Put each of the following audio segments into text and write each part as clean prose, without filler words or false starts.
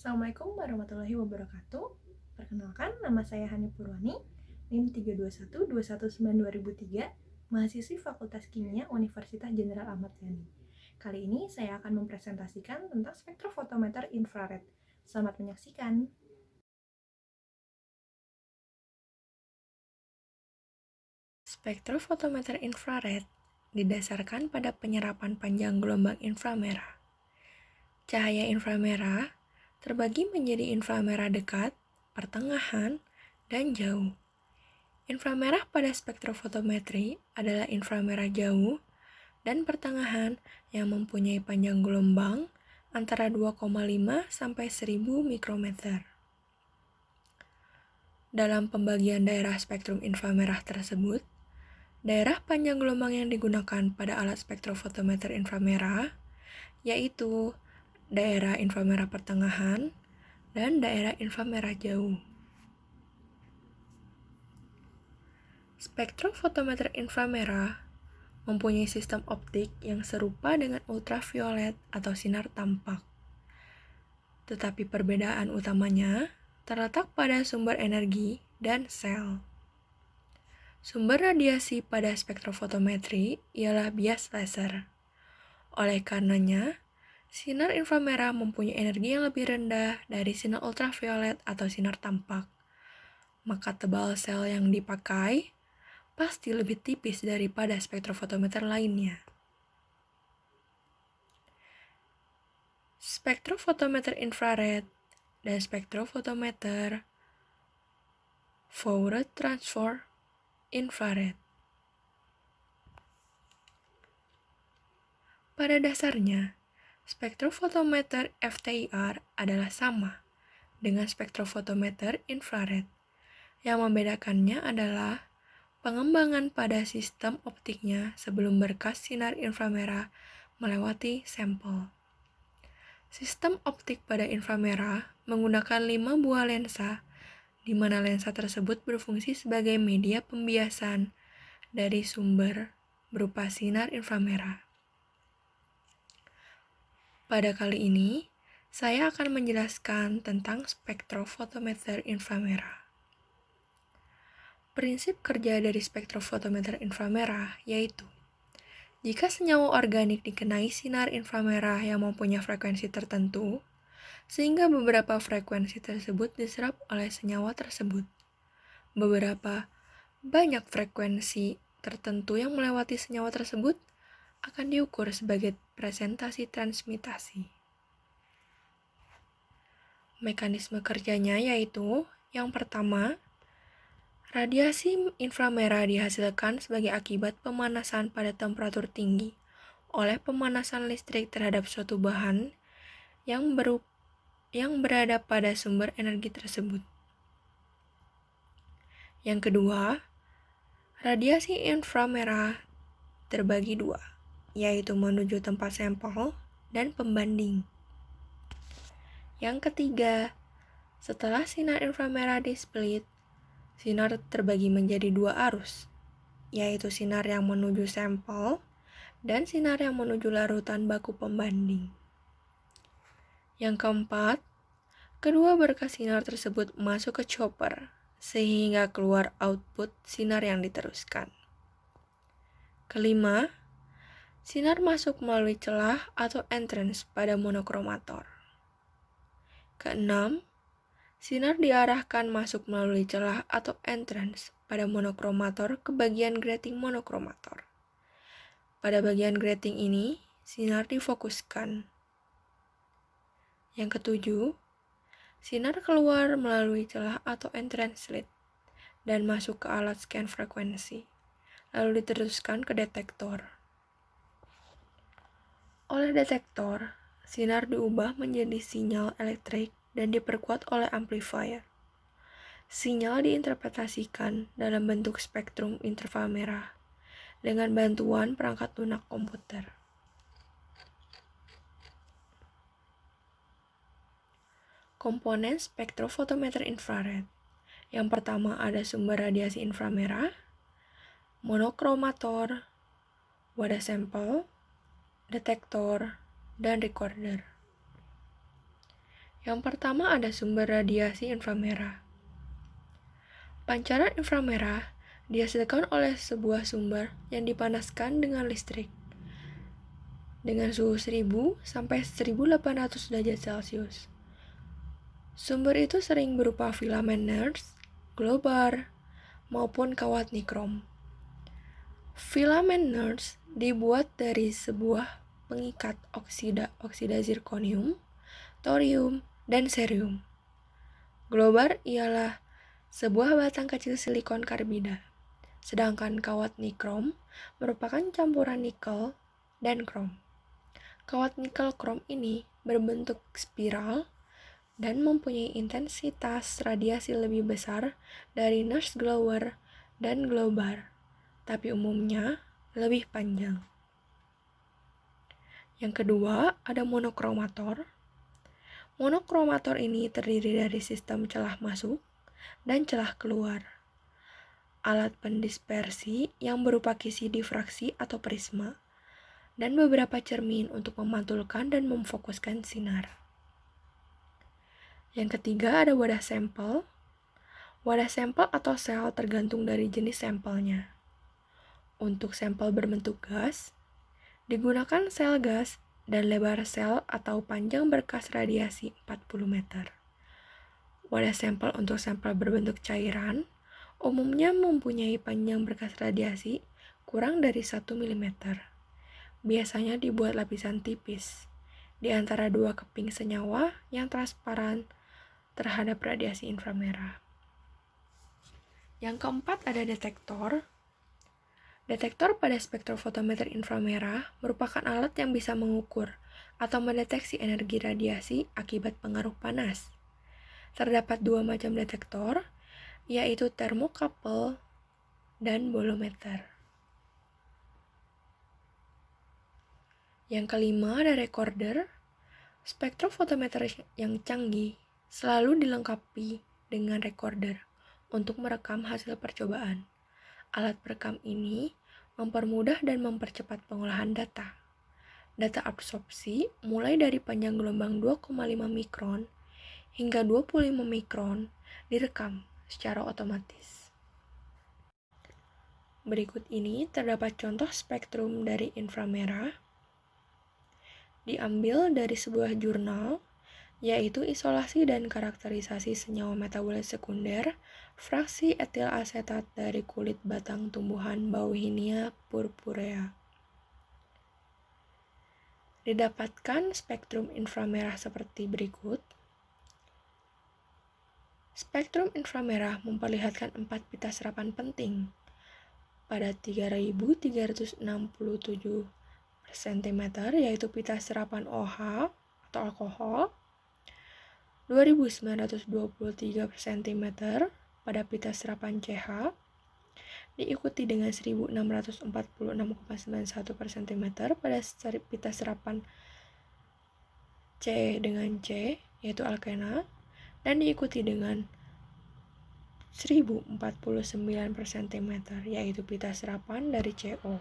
Assalamualaikum warahmatullahi wabarakatuh. Perkenalkan, nama saya Hani Purwani, NIM 3212192 mahasiswi Fakultas Kimia Universitas Jenderal Ahmad Yani. Kali ini saya akan mempresentasikan tentang spektrofotometer infrared. Selamat menyaksikan. Spektrofotometer infrared didasarkan pada penyerapan panjang gelombang inframerah. Cahaya inframerah terbagi menjadi inframerah dekat, pertengahan, dan jauh. Inframerah pada spektrofotometri adalah inframerah jauh dan pertengahan yang mempunyai panjang gelombang antara 2,5 sampai 1000 mikrometer. Dalam pembagian daerah spektrum inframerah tersebut, daerah panjang gelombang yang digunakan pada alat spektrofotometer inframerah yaitu daerah inframerah pertengahan dan daerah inframerah jauh. Spektrofotometer inframerah mempunyai sistem optik yang serupa dengan ultraviolet atau sinar tampak. Tetapi perbedaan utamanya terletak pada sumber energi dan sel. Sumber radiasi pada spektrofotometri ialah bias laser. Oleh karenanya, sinar inframerah mempunyai energi yang lebih rendah dari sinar ultraviolet atau sinar tampak. Maka tebal sel yang dipakai pasti lebih tipis daripada spektrofotometer lainnya. Spektrofotometer infrared dan spektrofotometer forward transfer infrared. Pada dasarnya, spektrofotometer FTIR adalah sama dengan spektrofotometer infrared. Yang membedakannya adalah pengembangan pada sistem optiknya sebelum berkas sinar inframerah melewati sampel. Sistem optik pada inframerah menggunakan 5 buah lensa, di mana lensa tersebut berfungsi sebagai media pembiasan dari sumber berupa sinar inframerah. Pada kali ini, saya akan menjelaskan tentang spektrofotometer inframerah. Prinsip kerja dari spektrofotometer inframerah yaitu, jika senyawa organik dikenai sinar inframerah yang mempunyai frekuensi tertentu, sehingga beberapa frekuensi tersebut diserap oleh senyawa tersebut. Beberapa banyak frekuensi tertentu yang melewati senyawa tersebut akan diukur sebagai presentasi transmitasi. Mekanisme kerjanya yaitu, yang pertama, radiasi inframerah dihasilkan sebagai akibat pemanasan pada temperatur tinggi oleh pemanasan listrik terhadap suatu bahan yang berada pada sumber energi tersebut. Yang kedua, radiasi inframerah terbagi dua, yaitu menuju tempat sampel dan pembanding. Yang ketiga, setelah sinar inframerah displit, sinar terbagi menjadi dua arus, yaitu sinar yang menuju sampel dan sinar yang menuju larutan baku pembanding. Yang keempat, kedua berkas sinar tersebut masuk ke chopper, sehingga keluar output sinar yang diteruskan. Kelima, sinar masuk melalui celah atau entrance pada monokromator. Keenam, sinar diarahkan masuk melalui celah atau entrance pada monokromator ke bagian grating monokromator. Pada bagian grating ini, sinar difokuskan. Yang ketujuh, sinar keluar melalui celah atau entrance slit dan masuk ke alat scan frekuensi, lalu diteruskan ke detektor. Oleh detektor, sinar diubah menjadi sinyal elektrik dan diperkuat oleh amplifier. Sinyal diinterpretasikan dalam bentuk spektrum inframerah dengan bantuan perangkat lunak komputer. Komponen spektrofotometer infrared. Yang pertama ada sumber radiasi inframerah, monokromator, wadah sampel, detektor, dan recorder. Yang pertama ada sumber radiasi inframerah. Pancaran inframerah dihasilkan oleh sebuah sumber yang dipanaskan dengan listrik dengan suhu 1000 sampai 1800 derajat Celcius. Sumber itu sering berupa filamen Nernst, globar, maupun kawat nikrom. Filamen Nernst dibuat dari sebuah pengikat oksida zirkonium, thorium, dan cerium. Globar ialah sebuah batang kecil silikon karbida, sedangkan kawat nikrom merupakan campuran nikel dan krom. Kawat nikel krom ini berbentuk spiral dan mempunyai intensitas radiasi lebih besar dari Nernst globar dan globar, tapi umumnya lebih panjang. Yang kedua, ada monokromator. Monokromator ini terdiri dari sistem celah masuk dan celah keluar. Alat pendispersi yang berupa kisi difraksi atau prisma, dan beberapa cermin untuk memantulkan dan memfokuskan sinar. Yang ketiga ada wadah sampel. Wadah sampel atau sel tergantung dari jenis sampelnya. Untuk sampel berbentuk gas, digunakan sel gas dan lebar sel atau panjang berkas radiasi 40 meter. Wadah sampel untuk sampel berbentuk cairan umumnya mempunyai panjang berkas radiasi kurang dari 1 mm. Biasanya dibuat lapisan tipis di antara dua keping senyawa yang transparan terhadap radiasi inframerah. Yang keempat ada detektor. Detektor pada spektrofotometer inframerah merupakan alat yang bisa mengukur atau mendeteksi energi radiasi akibat pengaruh panas. Terdapat dua macam detektor, yaitu termokapel dan bolometer. Yang kelima ada recorder. Spektrofotometer yang canggih selalu dilengkapi dengan recorder untuk merekam hasil percobaan. Alat perekam ini mempermudah dan mempercepat pengolahan data. Data absorpsi mulai dari panjang gelombang 2,5 mikron hingga 25 mikron direkam secara otomatis. Berikut ini terdapat contoh spektrum dari inframerah diambil dari sebuah jurnal, yaitu Isolasi dan Karakterisasi Senyawa Metabolit Sekunder fraksi etil asetat dari kulit batang tumbuhan Bauhinia purpurea. Didapatkan spektrum inframerah seperti berikut. Spektrum inframerah memperlihatkan 4 pita serapan penting pada 3.367 per cm, yaitu pita serapan OH atau alkohol, 2.923 per cm pada pita serapan CH, diikuti dengan 1.646,91 per cm pada pita serapan C dengan C, yaitu alkena, dan diikuti dengan 1.049 per cm, yaitu pita serapan dari CO.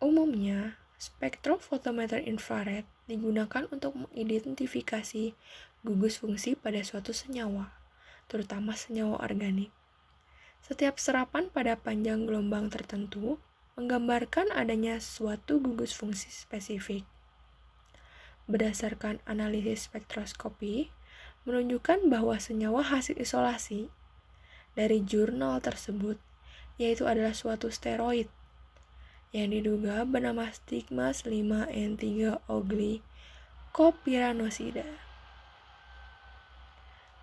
Umumnya, spektrofotometer infrared digunakan untuk mengidentifikasi gugus fungsi pada suatu senyawa, terutama senyawa organik. Setiap serapan pada panjang gelombang tertentu menggambarkan adanya suatu gugus fungsi spesifik. Berdasarkan analisis spektroskopi, menunjukkan bahwa senyawa hasil isolasi dari jurnal tersebut yaitu adalah suatu steroid yang diduga bernama stigmas 5N3-oglycopyranosida.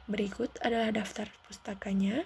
Berikut adalah daftar pustakanya.